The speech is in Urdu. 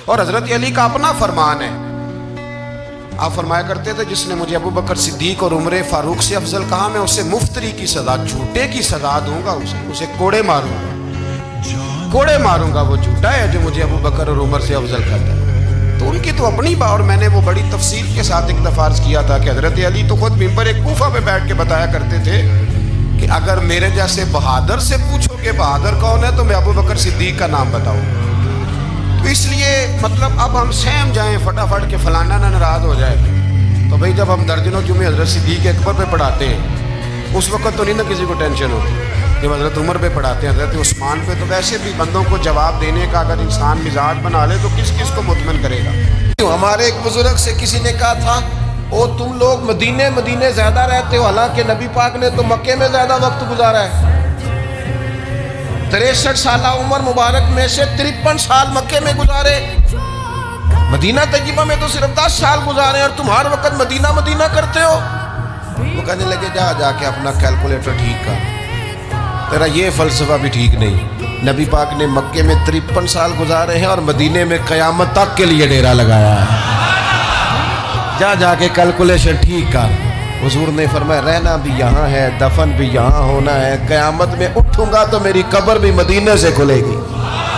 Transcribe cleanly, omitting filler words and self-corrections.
اور حضرت علی کا اپنا فرمان ہے، آپ فرمایا کرتے تھے جس نے مجھے ابو بکر صدیق اور عمر فاروق سے افضل کہا میں اسے مفتری کی سزا، جھوٹے کی سزا دوں گا، اسے کوڑے ماروں گا، کوڑے ماروں گا، وہ جھوٹا ہے جو مجھے ابو بکر اور عمر سے افضل کرتا ہے۔ تو ان کی تو اپنی بات، اور میں نے وہ بڑی تفصیل کے ساتھ ایک دفعہ عرض کیا تھا کہ حضرت علی تو خود ممبر کوفہ پہ بیٹھ کے بتایا کرتے تھے کہ اگر میرے جیسے بہادر سے پوچھو کہ بہادر کون ہے تو میں ابو بکر صدیق کا نام بتاؤں۔ تو اس لیے مطلب اب ہم سہم جائیں فٹافٹ کہ فلانا نہ ناراض ہو جائے، تو بھئی جب ہم درجنوں جمعے حضرت صدیق اکبر پہ پڑھاتے ہیں اس وقت تو نہیں نا کسی کو ٹینشن ہوتی، جب حضرت عمر پہ پڑھاتے ہیں، حضرت عثمان پہ، تو ویسے بھی بندوں کو جواب دینے کا اگر انسان مزاج بنا لے تو کس کس کو مطمئن کرے گا۔ ہمارے ایک بزرگ سے کسی نے کہا تھا او تم لوگ مدینے زیادہ رہتے ہو، حالانکہ نبی پاک نے تو مکے میں زیادہ وقت گزارا ہے۔ 63 سالہ عمر مبارک میں سے 53 سال مکے میں گزارے، مدینہ طیبہ میں تو صرف 10 سال گزارے اور تم ہر وقت مدینہ کرتے ہو۔ وہ کہنے لگے جا کے اپنا کیلکولیٹر ٹھیک کر، تیرا یہ فلسفہ بھی ٹھیک نہیں، نبی پاک نے مکے میں 53 سال گزارے ہیں اور مدینے میں قیامت تک کے لیے ڈیرا لگایا ہے، جا کے کیلکولیشن ٹھیک کر۔ حضور نے فرمایا رہنا بھی یہاں ہے، دفن بھی یہاں ہونا ہے، قیامت میں اٹھوں گا تو میری قبر بھی مدینے سے کھلے گی۔